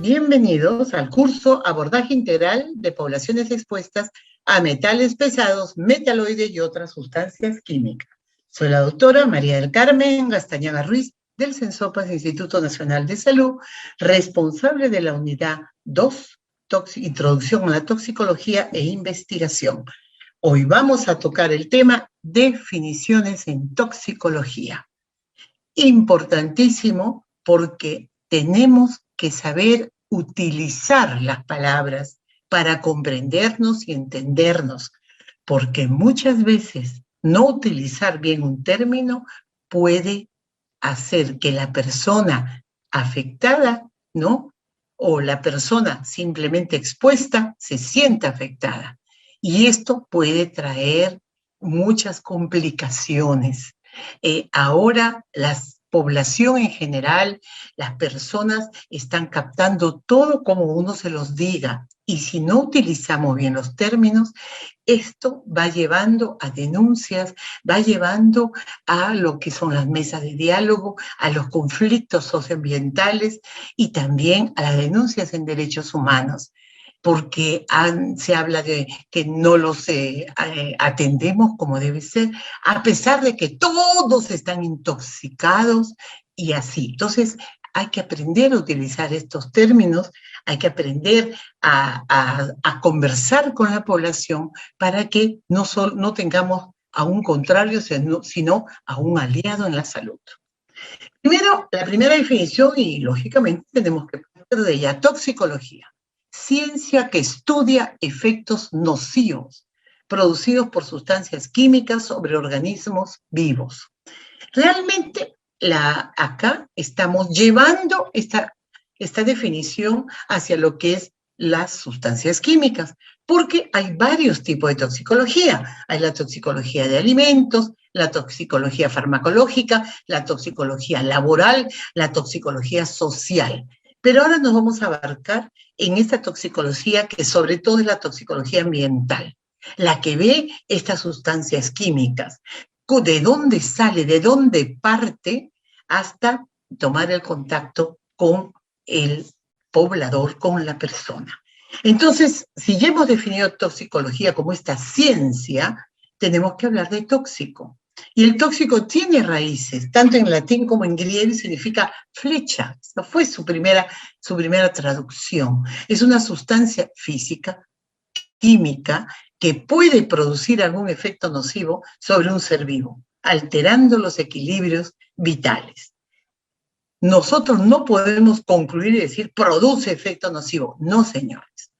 Bienvenidos al curso Abordaje Integral de Poblaciones Expuestas a Metales Pesados, Metaloides y otras sustancias químicas. Soy la doctora María del Carmen Gastañaga Ruiz del CENSOPAS, Instituto Nacional de Salud, responsable de la unidad 2, Introducción a la Toxicología e Investigación. Hoy vamos a tocar el tema definiciones en toxicología. Importantísimo porque tenemos que saber utilizar las palabras para comprendernos y entendernos, porque muchas veces no utilizar bien un término puede hacer que la persona afectada, ¿no? O la persona simplemente expuesta se sienta afectada. Y esto puede traer muchas complicaciones. Ahora la población en general, las personas están captando todo como uno se los diga. Y si no utilizamos bien los términos, esto va llevando a denuncias, va llevando a lo que son las mesas de diálogo, a los conflictos socioambientales y también a las denuncias en derechos humanos, porque se habla de que no los atendemos como debe ser, a pesar de que todos están intoxicados y así. Entonces, hay que aprender a utilizar estos términos, hay que aprender a conversar con la población para que no tengamos a un contrario, sino a un aliado en la salud. Primero, la primera definición, y lógicamente tenemos que partir de ella, toxicología. Ciencia que estudia efectos nocivos producidos por sustancias químicas sobre organismos vivos. Realmente, acá estamos llevando esta definición hacia lo que es las sustancias químicas, porque hay varios tipos de toxicología. Hay la toxicología de alimentos, la toxicología farmacológica, la toxicología laboral, la toxicología social. Pero ahora nos vamos a abarcar en esta toxicología que sobre todo es la toxicología ambiental, la que ve estas sustancias químicas, de dónde sale, de dónde parte, hasta tomar el contacto con el poblador, con la persona. Entonces, si ya hemos definido toxicología como esta ciencia, tenemos que hablar de tóxico. Y el tóxico tiene raíces, tanto en latín como en griego, significa flecha. Esa fue su primera traducción. Es una sustancia física, química, que puede producir algún efecto nocivo sobre un ser vivo, alterando los equilibrios vitales. Nosotros no podemos concluir y decir produce efecto nocivo. No, señores.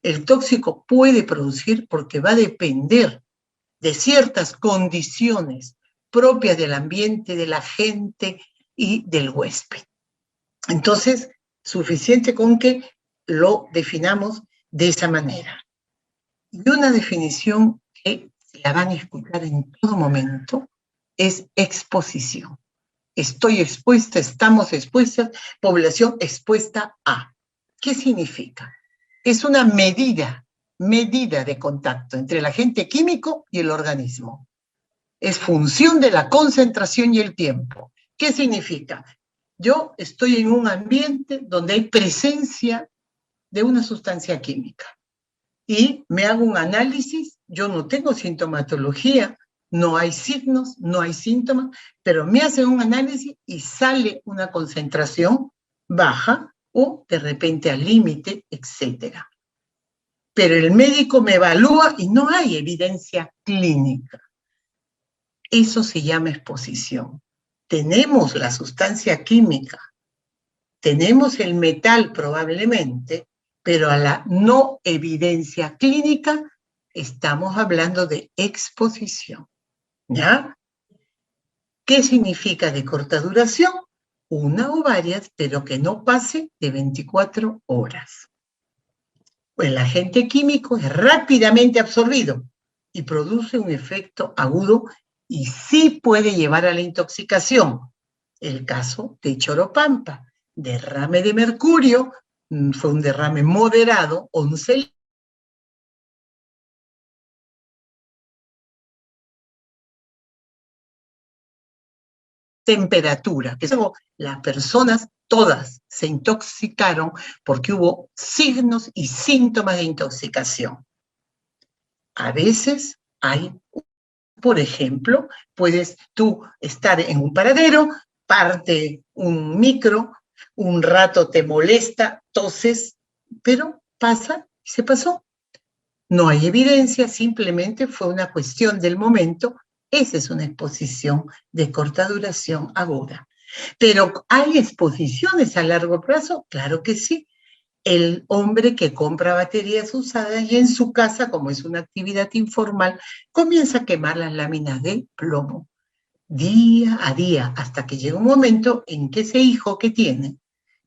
El tóxico puede producir porque va a depender de ciertas condiciones propias del ambiente, de la gente y del huésped. Entonces, suficiente con que lo definamos de esa manera. Y una definición que la van a escuchar en todo momento es exposición. Estoy expuesta, estamos expuestas, población expuesta a. ¿Qué significa? Es una medida de contacto entre el agente químico y el organismo. Es función de la concentración y el tiempo. ¿Qué significa? Yo estoy en un ambiente donde hay presencia de una sustancia química y me hago un análisis, yo no tengo sintomatología, no hay signos, no hay síntomas, pero me hacen un análisis y sale una concentración baja o de repente al límite, etc. Pero el médico me evalúa y no hay evidencia clínica. Eso se llama exposición. Tenemos la sustancia química, tenemos el metal probablemente, pero a la no evidencia clínica estamos hablando de exposición. ¿Ya? ¿Qué significa de corta duración? Una o varias, pero que no pase de 24 horas. El agente químico es rápidamente absorbido y produce un efecto agudo y sí puede llevar a la intoxicación. El caso de Choropampa, derrame de mercurio, fue un derrame moderado, 11 temperatura, que luego las personas todas se intoxicaron porque hubo signos y síntomas de intoxicación. A veces hay, por ejemplo, puedes tú estar en un paradero, parte un micro, un rato te molesta, toses, pero pasa y se pasó. No hay evidencia, simplemente fue una cuestión del momento. Esa es una exposición de corta duración aguda. Pero ¿hay exposiciones a largo plazo? Claro que sí. El hombre que compra baterías usadas y en su casa, como es una actividad informal, comienza a quemar las láminas de plomo día a día, hasta que llega un momento en que ese hijo que tiene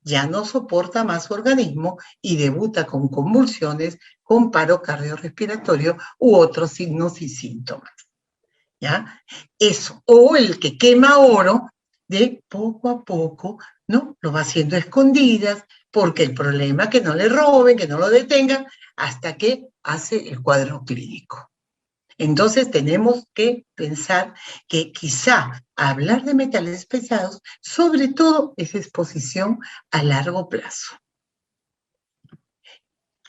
ya no soporta más su organismo y debuta con convulsiones, con paro cardiorrespiratorio u otros signos y síntomas. ¿Ya? Eso. O el que quema oro, de poco a poco, ¿no? Lo va haciendo a escondidas, porque el problema es que no le roben, que no lo detengan, hasta que hace el cuadro clínico. Entonces tenemos que pensar que quizá hablar de metales pesados, sobre todo, es exposición a largo plazo.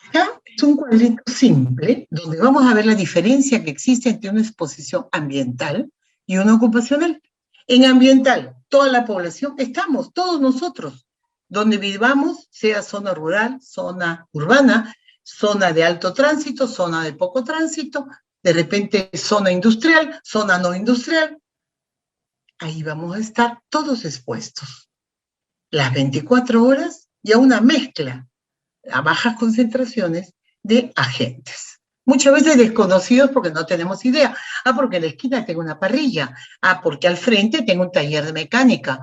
Acá es un cuadrito simple donde vamos a ver la diferencia que existe entre una exposición ambiental y una ocupacional. En ambiental, toda la población, estamos, todos nosotros, donde vivamos, sea zona rural, zona urbana, zona de alto tránsito, zona de poco tránsito, de repente zona industrial, zona no industrial, ahí vamos a estar todos expuestos. Las 24 horas y a una mezcla a bajas concentraciones de agentes. Muchas veces desconocidos porque no tenemos idea. Porque en la esquina tengo una parrilla. Porque al frente tengo un taller de mecánica.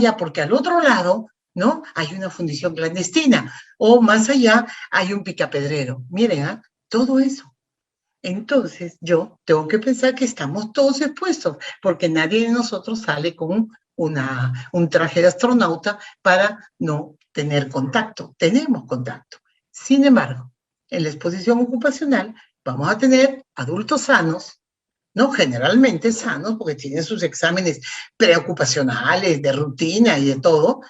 Ya porque al otro lado, ¿no? Hay una fundición clandestina. O más allá hay un picapedrero. Miren, todo eso. Entonces yo tengo que pensar que estamos todos expuestos, porque nadie de nosotros sale con un traje de astronauta para no tener contacto. Tenemos contacto. Sin embargo, en la exposición ocupacional vamos a tener adultos sanos, ¿no? Generalmente sanos, porque tienen sus exámenes preocupacionales, de rutina y de todo,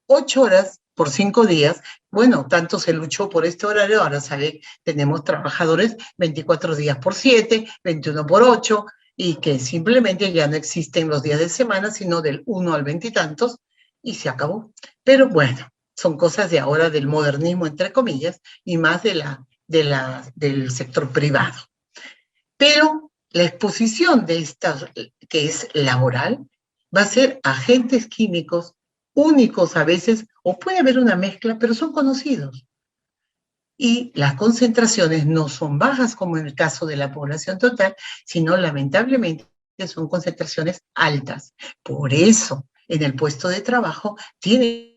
8 horas por 5 días. Bueno, tanto se luchó por este horario, ahora sabe, tenemos trabajadores 24 días por 7, 21 por 8, y que simplemente ya no existen los días de semana, sino del 1 al 20 y tantos, y se acabó. Pero bueno, son cosas de ahora del modernismo, entre comillas, y más del sector privado. Pero la exposición de esta, que es laboral, va a ser agentes químicos únicos a veces, o puede haber una mezcla, pero son conocidos. Y las concentraciones no son bajas como en el caso de la población total, sino lamentablemente son concentraciones altas. Por eso, en el puesto de trabajo tiene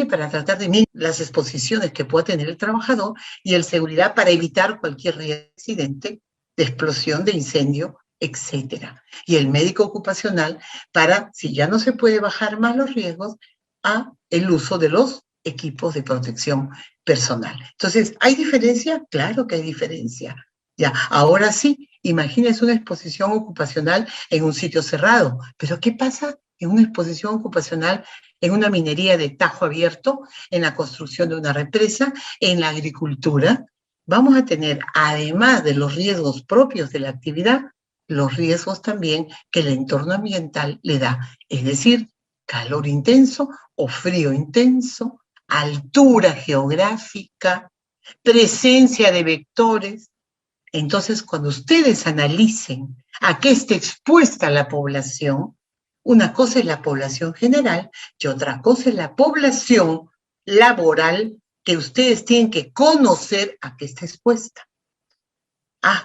para tratar de medir las exposiciones que pueda tener el trabajador y el seguridad para evitar cualquier accidente de explosión, de incendio, etcétera. Y el médico ocupacional para, si ya no se puede bajar más los riesgos, a el uso de los equipos de protección personal. Entonces, ¿hay diferencia? Claro que hay diferencia. Ya, ahora sí, imagínense una exposición ocupacional en un sitio cerrado, pero ¿qué pasa en una exposición ocupacional en una minería de tajo abierto, en la construcción de una represa, en la agricultura? Vamos a tener, además de los riesgos propios de la actividad, los riesgos también que el entorno ambiental le da, es decir, calor intenso o frío intenso, altura geográfica, presencia de vectores. Entonces, cuando ustedes analicen a qué está expuesta la población, una cosa es la población general y otra cosa es la población laboral que ustedes tienen que conocer a qué está expuesta.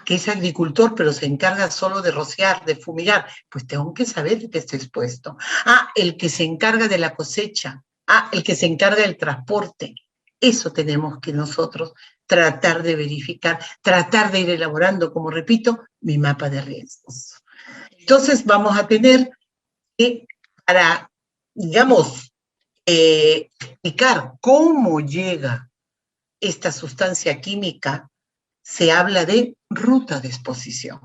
Que es agricultor, pero se encarga solo de rociar, de fumigar. Pues tengo que saber de qué está expuesto. El que se encarga de la cosecha. El que se encarga del transporte. Eso tenemos que nosotros tratar de verificar, tratar de ir elaborando, como repito, mi mapa de riesgos. Entonces vamos a tener que, para, digamos, explicar cómo llega esta sustancia química se habla de ruta de exposición.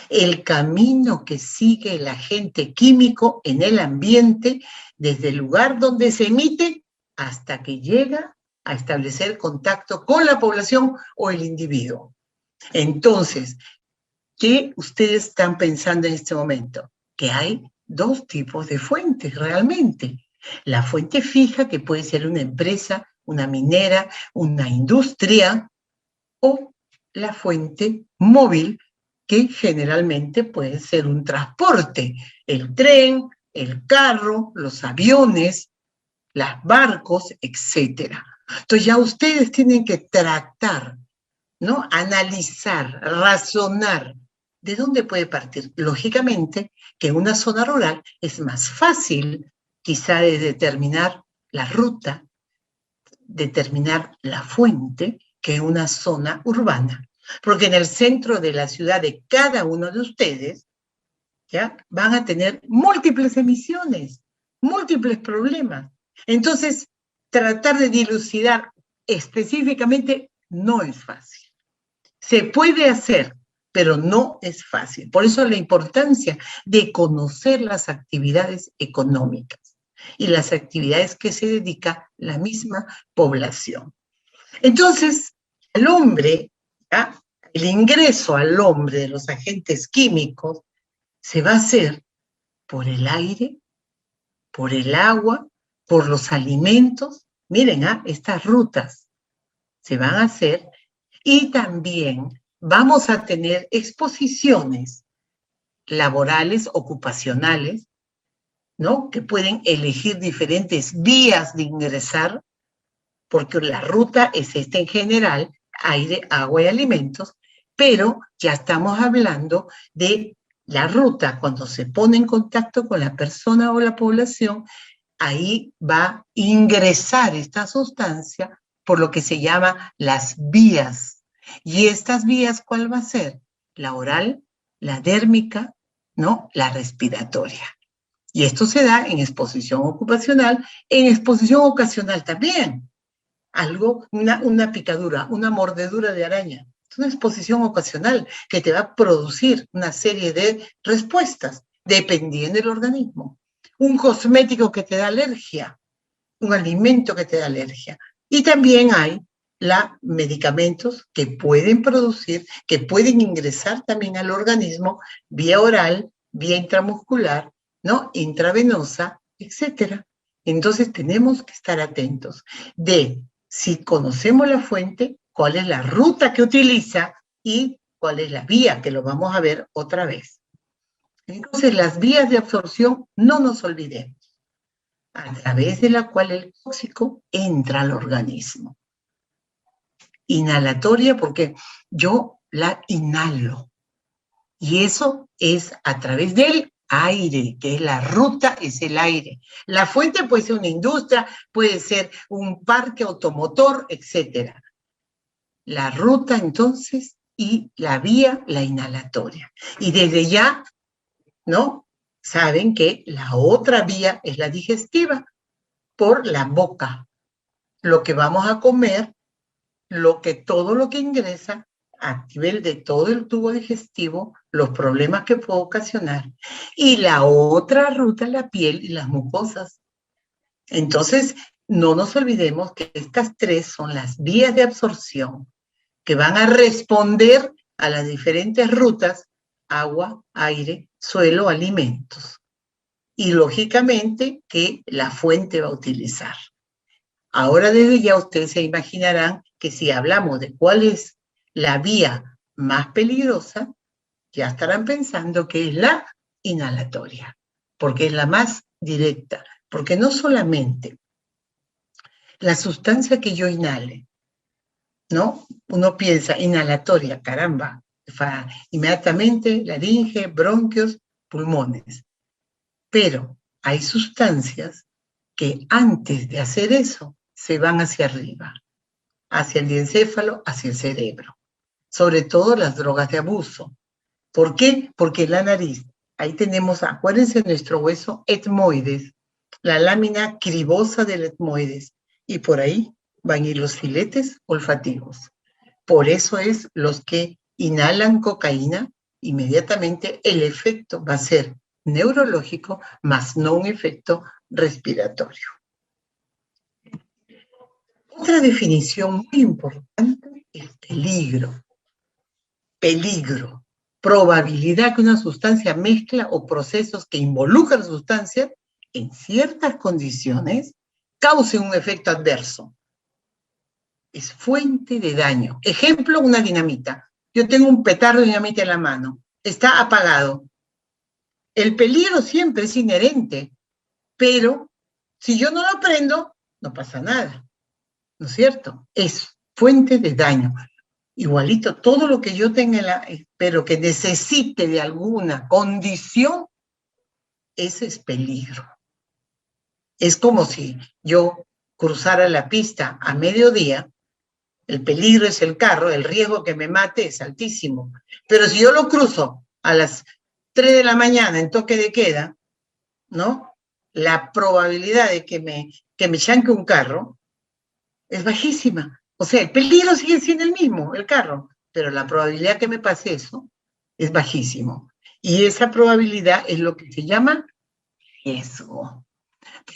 El camino que sigue el agente químico en el ambiente desde el lugar donde se emite hasta que llega a establecer contacto con la población o el individuo. Entonces, ¿qué ustedes están pensando en este momento? Que hay dos tipos de fuentes realmente. La fuente fija, que puede ser una empresa, una minera, una industria, o la fuente móvil, que generalmente puede ser un transporte, el tren, el carro, los aviones, los barcos, etc. Entonces ya ustedes tienen que tratar, ¿no? Analizar, razonar. ¿De dónde puede partir? Lógicamente que en una zona rural es más fácil quizá de determinar la ruta, determinar la fuente, que en una zona urbana. Porque en el centro de la ciudad de cada uno de ustedes, ¿ya? Van a tener múltiples emisiones, múltiples problemas. Entonces, tratar de dilucidar específicamente no es fácil. Se puede hacer, pero no es fácil. Por eso la importancia de conocer las actividades económicas y las actividades que se dedica la misma población. Entonces, el hombre, ¿ya? El ingreso al hombre de los agentes químicos se va a hacer por el aire, por el agua, por los alimentos. Miren, estas rutas se van a hacer y también vamos a tener exposiciones laborales, ocupacionales, ¿no? Que pueden elegir diferentes vías de ingresar, porque la ruta es esta en general, aire, agua y alimentos, pero ya estamos hablando de la ruta cuando se pone en contacto con la persona o la población, ahí va a ingresar esta sustancia por lo que se llama las vías. Y estas vías, ¿cuál va a ser? La oral, la dérmica, ¿no? La respiratoria. Y esto se da en exposición ocupacional, en exposición ocasional también. Algo, una picadura, una mordedura de araña. Es una exposición ocasional que te va a producir una serie de respuestas dependiendo del organismo. Un cosmético que te da alergia, un alimento que te da alergia. Y también hay medicamentos que pueden producir, que pueden ingresar también al organismo vía oral, vía intramuscular, ¿no? Intravenosa, etcétera. Entonces tenemos que estar atentos de si conocemos la fuente, cuál es la ruta que utiliza y cuál es la vía, que lo vamos a ver otra vez. Entonces, las vías de absorción, no nos olvidemos, a través de la cual el tóxico entra al organismo. Inhalatoria, porque yo la inhalo. Y eso es a través del aire, que es la ruta, es el aire. La fuente puede ser una industria, puede ser un parque automotor, etc. La ruta, entonces, y la vía, la inhalatoria. Y desde ya, ¿no? Saben que la otra vía es la digestiva, por la boca. Lo que vamos a comer, todo lo que ingresa a nivel de todo el tubo digestivo, los problemas que puede ocasionar. Y la otra ruta, la piel y las mucosas. Entonces, no nos olvidemos que estas tres son las vías de absorción que van a responder a las diferentes rutas: agua, aire, suelo, alimentos. Y lógicamente que la fuente va a utilizar. Ahora desde ya ustedes se imaginarán que si hablamos de cuál es la vía más peligrosa, ya estarán pensando que es la inhalatoria, porque es la más directa, porque no solamente la sustancia que yo inhale, ¿no? Uno piensa inhalatoria, caramba, inmediatamente laringe, bronquios, pulmones, pero hay sustancias que antes de hacer eso se van hacia arriba, hacia el diencéfalo, hacia el cerebro. Sobre todo las drogas de abuso. ¿Por qué? Porque la nariz, ahí tenemos, acuérdense, nuestro hueso etmoides, la lámina cribosa del etmoides, y por ahí van a ir los filetes olfativos. Por eso es los que inhalan cocaína, inmediatamente el efecto va a ser neurológico, más no un efecto respiratorio. Otra definición muy importante es peligro. Peligro. Probabilidad que una sustancia mezcla o procesos que involucran sustancias en ciertas condiciones cause un efecto adverso. Es fuente de daño. Ejemplo, una dinamita. Yo tengo un petardo de dinamita en la mano. Está apagado. El peligro siempre es inherente, pero si yo no lo prendo, no pasa nada. ¿No es cierto? Es fuente de daño. Igualito, todo lo que yo tenga, pero que necesite de alguna condición, ese es peligro. Es como si yo cruzara la pista a mediodía, el peligro es el carro, el riesgo que me mate es altísimo. Pero si yo lo cruzo a las 3 de la mañana en toque de queda, ¿no? La probabilidad de que me chanque un carro es bajísima. O sea, el peligro sigue siendo el mismo, el carro, pero la probabilidad que me pase eso es bajísimo. Y esa probabilidad es lo que se llama riesgo.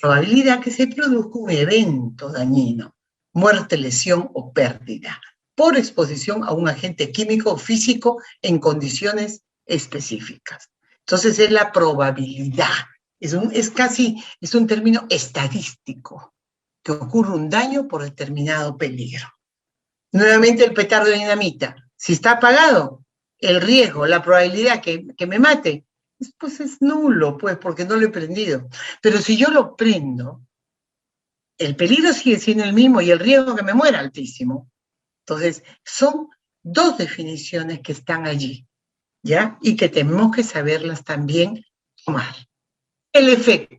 Probabilidad que se produzca un evento dañino, muerte, lesión o pérdida, por exposición a un agente químico o físico en condiciones específicas. Entonces es la probabilidad, es un término estadístico, que ocurre un daño por determinado peligro. Nuevamente el petardo de dinamita, si está apagado, el riesgo, la probabilidad que me mate, pues es nulo, pues, porque no lo he prendido. Pero si yo lo prendo, el peligro sigue siendo el mismo y el riesgo que me muera altísimo. Entonces, son dos definiciones que están allí, ¿ya? Y que tenemos que saberlas también tomar. El efecto.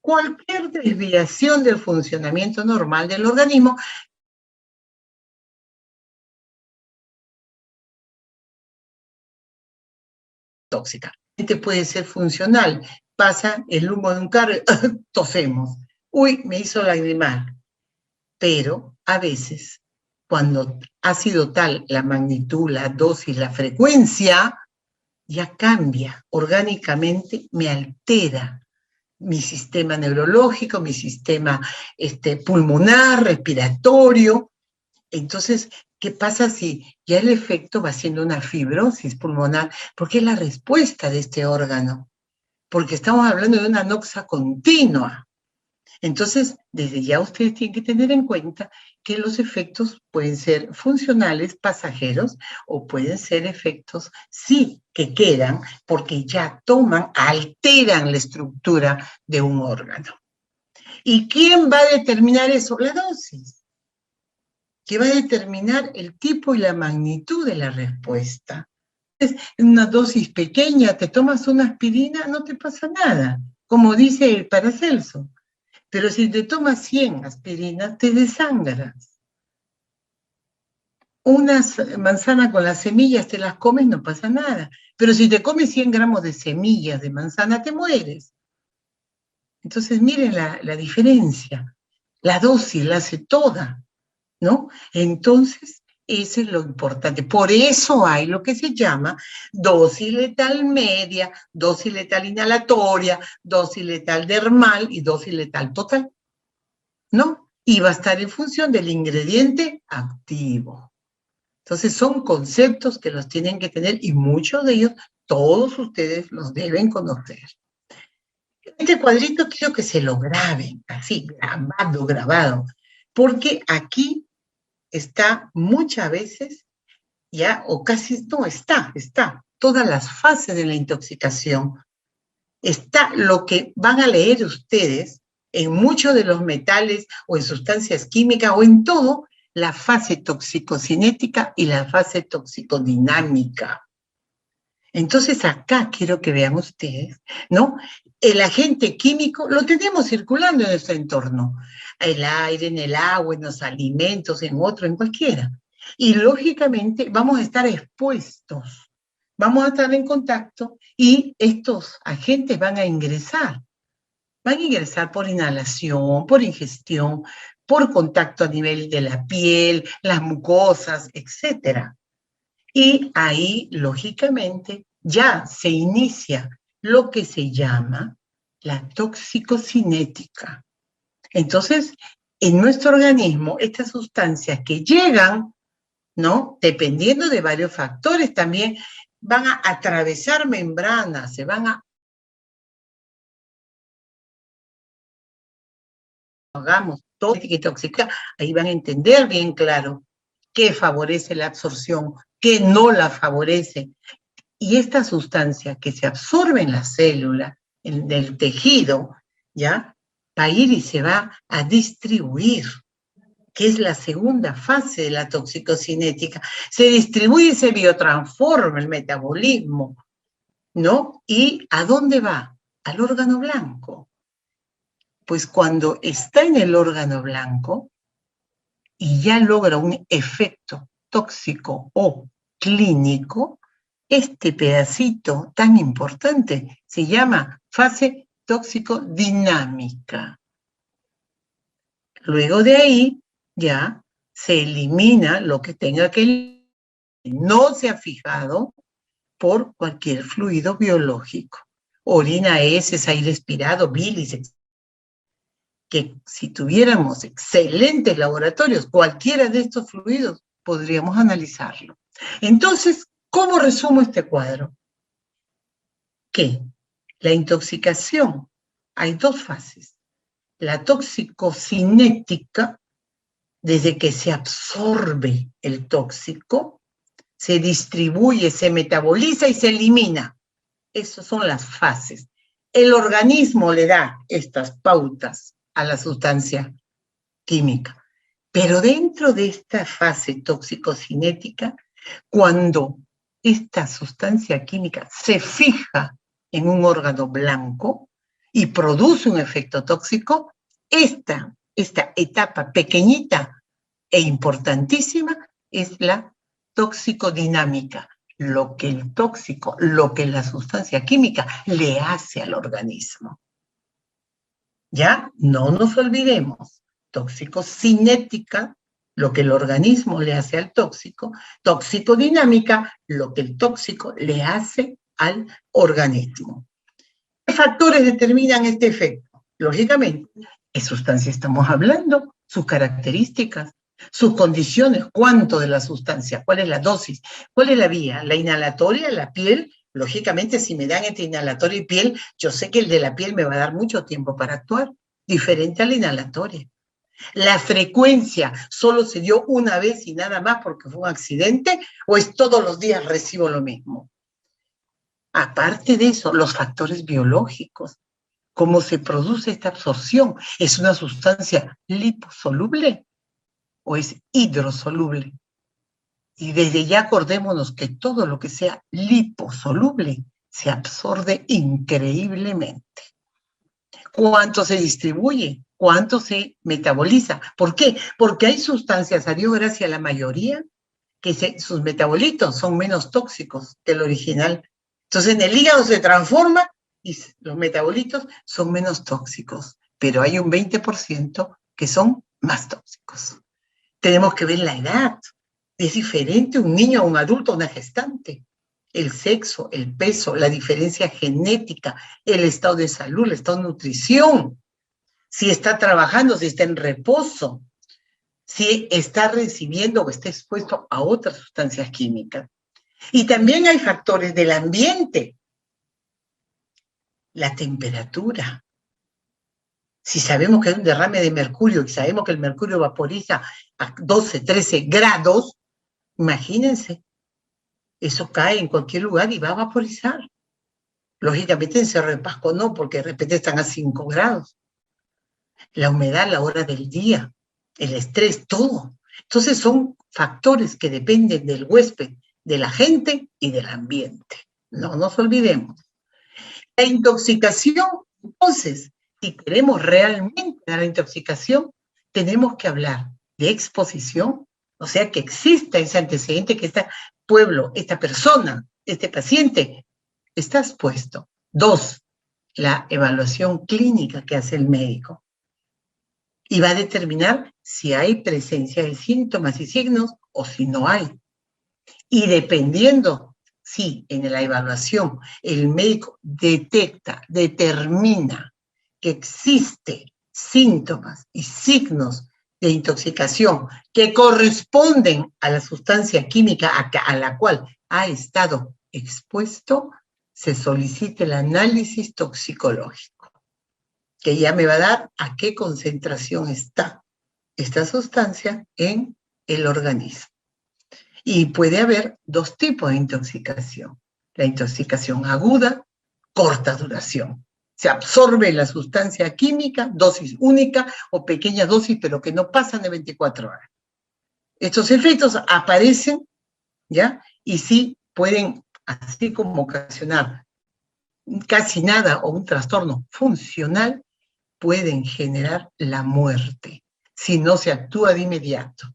Cualquier desviación del funcionamiento normal del organismo tóxica. Puede ser funcional. Pasa el humo de un carro, tosemos. Uy, me hizo lagrimal. Pero a veces, cuando ha sido tal la magnitud, la dosis, la frecuencia, ya cambia orgánicamente, me altera mi sistema neurológico, mi sistema pulmonar, respiratorio. Entonces, ¿qué pasa si ya el efecto va siendo una fibrosis pulmonar? Porque es la respuesta de este órgano. Porque estamos hablando de una anoxia continua. Entonces, desde ya ustedes tienen que tener en cuenta que los efectos pueden ser funcionales, pasajeros, o pueden ser efectos, sí, que quedan, porque ya alteran la estructura de un órgano. ¿Y quién va a determinar eso? La dosis, que va a determinar el tipo y la magnitud de la respuesta. En una dosis pequeña, te tomas una aspirina, no te pasa nada, como dice Paracelso. Pero si te tomas 100 aspirinas, te desangras. Unas manzanas con las semillas te las comes, no pasa nada. Pero si te comes 100 gramos de semillas de manzana, te mueres. Entonces, miren la diferencia. La dosis la hace toda, ¿no? Entonces, eso es lo importante. Por eso hay lo que se llama dosis letal media, dosis letal inhalatoria, dosis letal dermal y dosis letal total, ¿no? Y va a estar en función del ingrediente activo. Entonces son conceptos que los tienen que tener y muchos de ellos, todos ustedes los deben conocer. Este cuadrito quiero que se lo graben, así, grabado, porque aquí está muchas veces, ya, o casi, no, está, todas las fases de la intoxicación. Está lo que van a leer ustedes en muchos de los metales o en sustancias químicas o en todo, la fase toxicocinética y la fase toxicodinámica. Entonces acá quiero que vean ustedes, ¿no? El agente químico lo tenemos circulando en nuestro entorno, el aire, en el agua, en los alimentos, en otro, en cualquiera. Y lógicamente vamos a estar expuestos, vamos a estar en contacto y estos agentes van a ingresar por inhalación, por ingestión, por contacto a nivel de la piel, las mucosas, etc. Y ahí, lógicamente, ya se inicia lo que se llama la toxicocinética. Entonces, en nuestro organismo, estas sustancias que llegan, ¿no? Dependiendo de varios factores, también van a atravesar membranas, se van a... Hagamos todo que tóxica, ahí van a entender bien claro qué favorece la absorción, qué no la favorece. Y esta sustancia que se absorbe en la célula, en el tejido, ¿ya? Va a ir y se va a distribuir, que es la segunda fase de la toxicocinética. Se distribuye y se biotransforma el metabolismo, ¿no? ¿Y a dónde va? Al órgano blanco. Pues cuando está en el órgano blanco y ya logra un efecto tóxico o clínico, este pedacito tan importante se llama fase toxicodinámica. Luego de ahí ya se elimina lo que tenga que no se ha fijado por cualquier fluido biológico. Orina, heces, aire expirado, bilis, etc. Que si tuviéramos excelentes laboratorios, cualquiera de estos fluidos, podríamos analizarlo. Entonces, ¿cómo resumo este cuadro? Que la intoxicación, hay dos fases. La toxicocinética, desde que se absorbe el tóxico, se distribuye, se metaboliza y se elimina. Esas son las fases. El organismo le da estas pautas a la sustancia química. Pero dentro de esta fase toxicocinética, cuando esta sustancia química se fija en un órgano blanco y produce un efecto tóxico, esta etapa pequeñita e importantísima es la toxicodinámica, lo que el tóxico, lo que la sustancia química le hace al organismo. Ya, no nos olvidemos, toxicocinética, lo que el organismo le hace al tóxico, toxicodinámica, lo que el tóxico le hace al organismo. ¿Qué factores determinan este efecto? Lógicamente, ¿qué sustancia estamos hablando? Sus características, sus condiciones, cuánto de la sustancia, cuál es la dosis, cuál es la vía, la inhalatoria, la piel. Lógicamente, si me dan entre inhalatoria y piel, yo sé que el de la piel me va a dar mucho tiempo para actuar, diferente a la inhalatoria. La frecuencia, ¿solo se dio una vez y nada más porque fue un accidente? ¿O es todos los días recibo lo mismo? Aparte de eso, los factores biológicos, cómo se produce esta absorción. ¿Es una sustancia liposoluble o es hidrosoluble? Y desde ya acordémonos que todo lo que sea liposoluble se absorbe increíblemente. ¿Cuánto se distribuye? ¿Cuánto se metaboliza? ¿Por qué? Porque hay sustancias, a Dios gracias, la mayoría, que sus metabolitos son menos tóxicos que el original. Entonces en el hígado se transforma y los metabolitos son menos tóxicos, pero hay un 20% que son más tóxicos. Tenemos que ver la edad. Es diferente un niño a un adulto, a una gestante. El sexo, el peso, la diferencia genética, el estado de salud, el estado de nutrición, si está trabajando, si está en reposo, si está recibiendo o está expuesto a otras sustancias químicas. Y también hay factores del ambiente, la temperatura. Si sabemos que hay un derrame de mercurio y sabemos que el mercurio vaporiza a 12, 13 grados, imagínense, eso cae en cualquier lugar y va a vaporizar. Lógicamente en Cerro de Pasco no, porque de repente están a 5 grados. La humedad, la hora del día, el estrés, todo. Entonces son factores que dependen del huésped, de la gente y del ambiente. No nos olvidemos. La intoxicación, entonces, si queremos realmente dar la intoxicación, tenemos que hablar de exposición, o sea, que exista ese antecedente, que este pueblo, esta persona, este paciente, está expuesto. 2, la evaluación clínica que hace el médico. y va a determinar si hay presencia de síntomas y signos o si no hay. Y dependiendo si en la evaluación el médico determina que existe síntomas y signos de intoxicación que corresponden a la sustancia química a la cual ha estado expuesto, se solicita el análisis toxicológico, que ya me va a dar a qué concentración está esta sustancia en el organismo. Y puede haber dos tipos de intoxicación. La intoxicación aguda, corta duración. Se absorbe la sustancia química, dosis única o pequeña dosis, pero que no pasan de 24 horas. Estos efectos aparecen, ¿ya? Y sí pueden, así como ocasionar casi nada o un trastorno funcional, pueden generar la muerte si no se actúa de inmediato,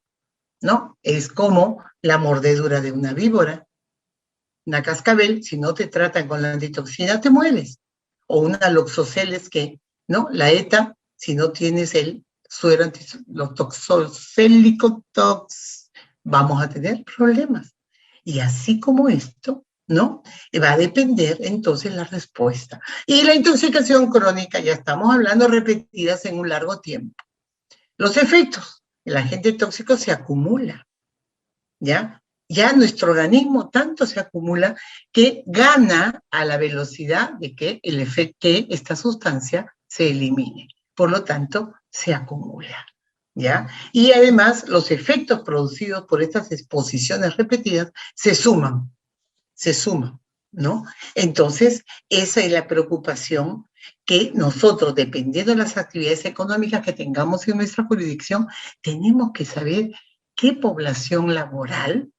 ¿no? Es como la mordedura de una víbora, una cascabel, si no te tratan con la antitoxina, te mueres. O una loxoceles que, ¿no? La ETA, si no tienes el suero toxocélico vamos a tener problemas. Y así como esto, ¿no? Va a depender entonces la respuesta. Y la intoxicación crónica, ya estamos hablando repetidas en un largo tiempo. Los efectos, el agente tóxico se acumula, ¿ya? Ya nuestro organismo tanto se acumula que gana a la velocidad de que esta sustancia se elimine. Por lo tanto, se acumula, ¿ya? Y además, los efectos producidos por estas exposiciones repetidas se suman, ¿no? Entonces, esa es la preocupación que nosotros, dependiendo de las actividades económicas que tengamos en nuestra jurisdicción, tenemos que saber qué población laboral,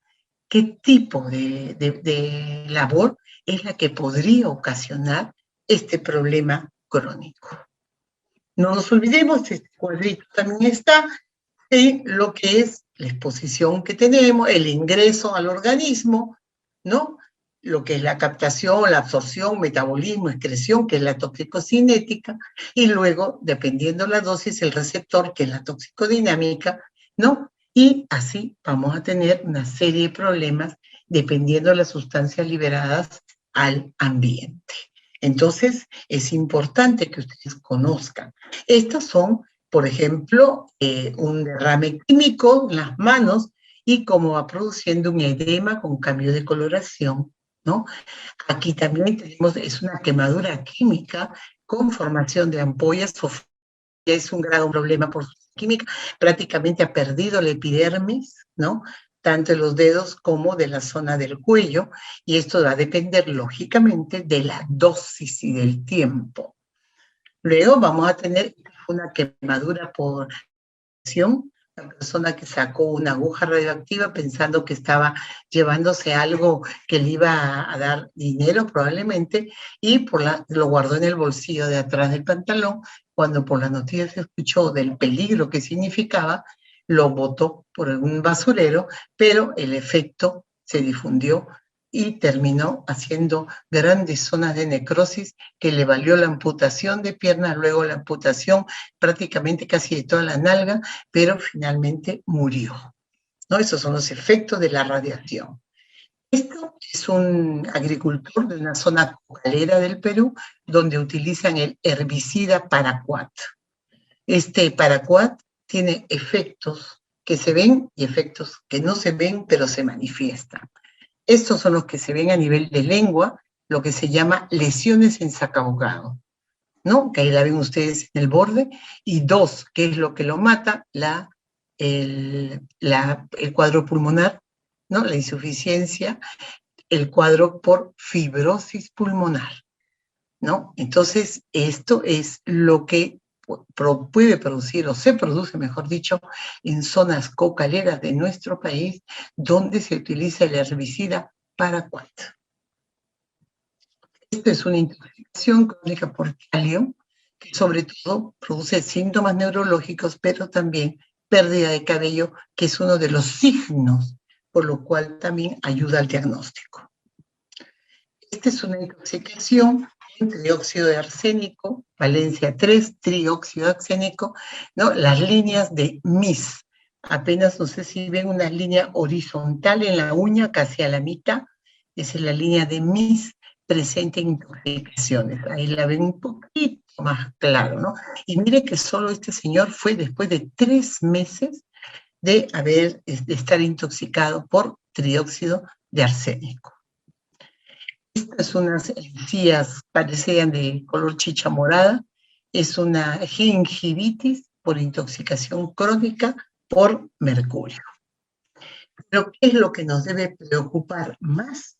qué tipo de labor es la que podría ocasionar este problema crónico. No nos olvidemos, este cuadrito también está en lo que es la exposición que tenemos, el ingreso al organismo, ¿no? Lo que es la captación, la absorción, metabolismo, excreción, que es la toxicocinética, y luego, dependiendo la dosis, el receptor, que es la toxicodinámica, ¿no? Y así vamos a tener una serie de problemas dependiendo de las sustancias liberadas al ambiente. Entonces, es importante que ustedes conozcan. Estas son, por ejemplo, un derrame químico en las manos y cómo va produciendo un edema con cambio de coloración, ¿no? Aquí también tenemos, es una quemadura química con formación de ampollas, ya es un grave problema por su química, prácticamente ha perdido la epidermis, ¿no? Tanto en los dedos como de la zona del cuello, y esto va a depender, lógicamente, de la dosis y del tiempo. Luego vamos a tener una quemadura por radiación, la persona que sacó una aguja radioactiva pensando que estaba llevándose algo que le iba a dar dinero probablemente, y lo guardó en el bolsillo de atrás del pantalón. Cuando por la noticia se escuchó del peligro que significaba, lo botó por un basurero, pero el efecto se difundió y terminó haciendo grandes zonas de necrosis que le valió la amputación de piernas, luego la amputación prácticamente casi de toda la nalga, pero finalmente murió, ¿no? Esos son los efectos de la radiación. Esto es un agricultor de una zona cocalera del Perú donde utilizan el herbicida paraquat. Este paraquat tiene efectos que se ven y efectos que no se ven, pero se manifiestan. Estos son los que se ven a nivel de lengua, lo que se llama lesiones en sacabocado, ¿no? Que ahí la ven ustedes en el borde. Y dos, ¿qué es lo que lo mata? El cuadro pulmonar, ¿no? La insuficiencia, el cuadro por fibrosis pulmonar, ¿no? Entonces, esto es lo que puede producir, o se produce, mejor dicho, en zonas cocaleras de nuestro país, donde se utiliza el herbicida paraquat. Esta es una intoxicación crónica por calio, que sobre todo produce síntomas neurológicos, pero también pérdida de cabello, que es uno de los signos, por lo cual también ayuda al diagnóstico. Esta es una intoxicación trióxido de arsénico, valencia 3, trióxido de arsénico, ¿no? Las líneas de MIS. Apenas no sé si ven una línea horizontal en la uña, casi a la mitad. Esa es la línea de MIS presente en intoxicaciones. Ahí la ven un poquito más claro, ¿no? Y mire que solo este señor fue después de 3 meses de estar intoxicado por trióxido de arsénico. Estas son unas encías, parecían de color chicha morada, es una gingivitis por intoxicación crónica por mercurio. Pero ¿qué es lo que nos debe preocupar más?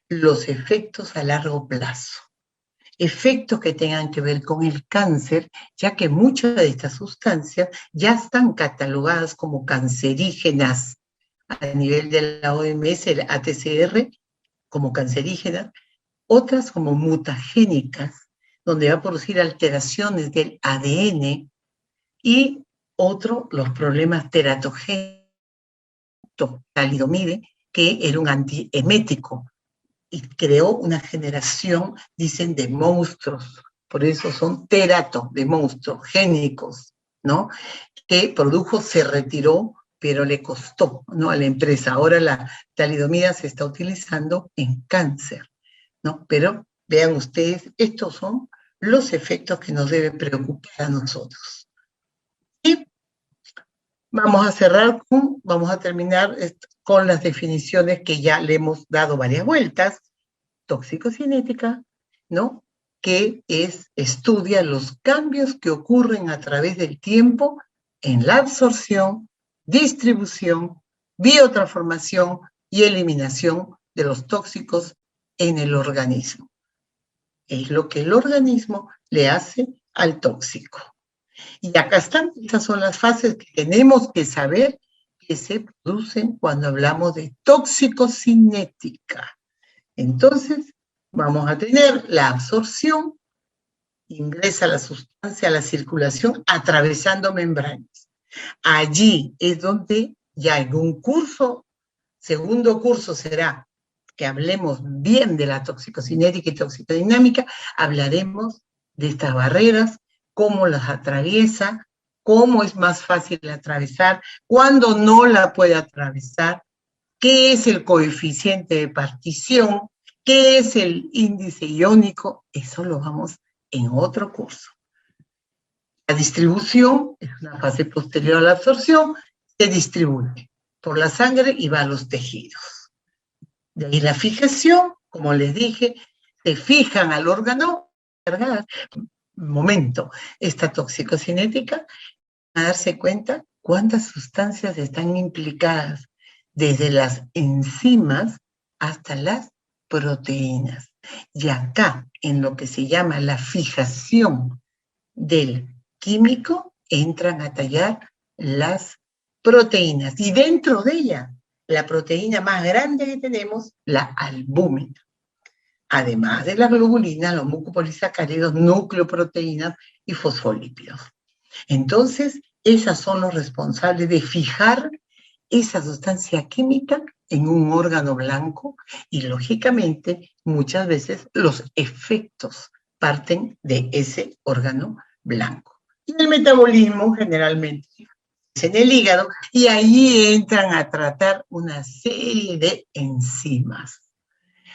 Los efectos a largo plazo. Efectos que tengan que ver con el cáncer, ya que muchas de estas sustancias ya están catalogadas como cancerígenas a nivel de la OMS, el ATCR, como cancerígenas, otras como mutagénicas, donde va a producir alteraciones del ADN, y otro, los problemas teratogénicos, talidomide, que era un antiemético, y creó una generación, dicen, de monstruos, por eso son terato, de monstruos, génicos, ¿no? Que produjo, se retiró, pero le costó, ¿no? A la empresa. Ahora la talidomida se está utilizando en cáncer, ¿no? Pero vean ustedes, estos son los efectos que nos deben preocupar a nosotros. Y vamos a terminar con las definiciones que ya le hemos dado varias vueltas. Toxicocinética, ¿no? Que estudia los cambios que ocurren a través del tiempo en la absorción, distribución, biotransformación y eliminación de los tóxicos en el organismo. Es lo que el organismo le hace al tóxico. Y acá están, estas son las fases que tenemos que saber que se producen cuando hablamos de toxicocinética. Entonces, vamos a tener la absorción, ingresa la sustancia a la circulación atravesando membranas. Allí es donde ya en un curso, segundo curso será que hablemos bien de la toxicocinética y toxicodinámica, hablaremos de estas barreras, cómo las atraviesa, cómo es más fácil atravesar, cuándo no la puede atravesar, qué es el coeficiente de partición, qué es el índice iónico, eso lo vamos en otro curso. La distribución es una fase posterior a la absorción, se distribuye por la sangre y va a los tejidos. De ahí la fijación, como les dije, se fijan al órgano, esta toxicocinética, a darse cuenta cuántas sustancias están implicadas, desde las enzimas hasta las proteínas. Y acá, en lo que se llama la fijación del químico, entran a tallar las proteínas. Y dentro de ella, la proteína más grande que tenemos, la albúmina. Además de la globulina, los mucopolisacáridos, nucleoproteínas y fosfolípidos. Entonces, esas son los responsables de fijar esa sustancia química en un órgano blanco y, lógicamente, muchas veces los efectos parten de ese órgano blanco. Y el metabolismo generalmente es en el hígado y ahí entran a tratar una serie de enzimas.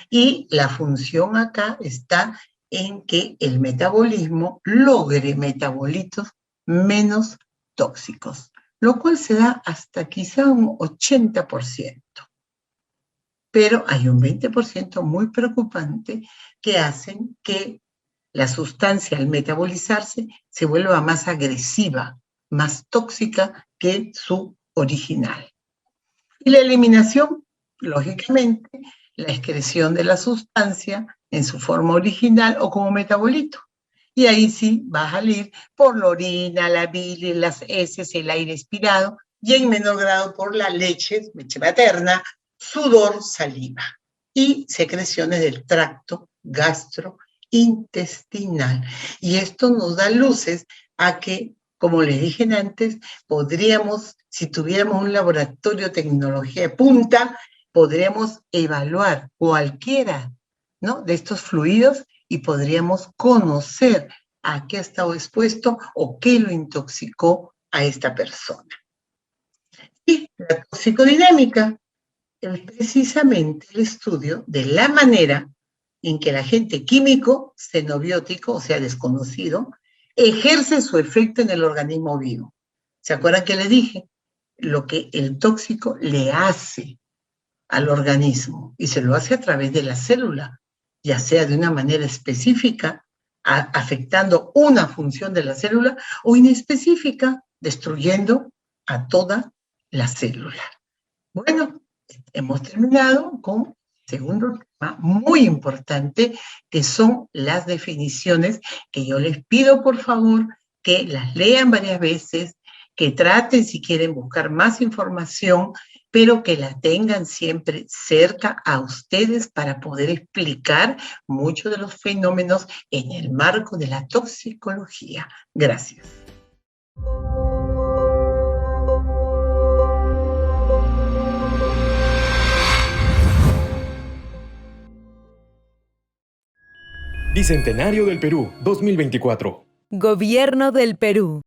Y la función acá está en que el metabolismo logre metabolitos menos tóxicos, lo cual se da hasta quizá un 80%. Pero hay un 20% muy preocupante que hacen que la sustancia al metabolizarse se vuelva más agresiva, más tóxica que su original. Y la eliminación, lógicamente, la excreción de la sustancia en su forma original o como metabolito. Y ahí sí va a salir por la orina, la bilis, las heces, el aire expirado, y en menor grado por la leche materna, sudor, saliva y secreciones del tracto gastrointestinal. Y esto nos da luces a que, como les dije antes, podríamos, si tuviéramos un laboratorio de tecnología de punta, podríamos evaluar cualquiera, ¿no?, de estos fluidos y podríamos conocer a qué ha estado expuesto o qué lo intoxicó a esta persona. Y la toxicodinámica es precisamente el estudio de la manera en que el agente químico xenobiótico, o sea, desconocido, ejerce su efecto en el organismo vivo. ¿Se acuerdan que les dije? Lo que el tóxico le hace al organismo y se lo hace a través de la célula, ya sea de una manera específica, afectando una función de la célula o inespecífica, destruyendo a toda la célula. Bueno, hemos terminado con el segundo tema muy importante, que son las definiciones, que yo les pido por favor que las lean varias veces, que traten si quieren buscar más información, pero que la tengan siempre cerca a ustedes para poder explicar muchos de los fenómenos en el marco de la toxicología. Gracias. Bicentenario del Perú, 2024. Gobierno del Perú.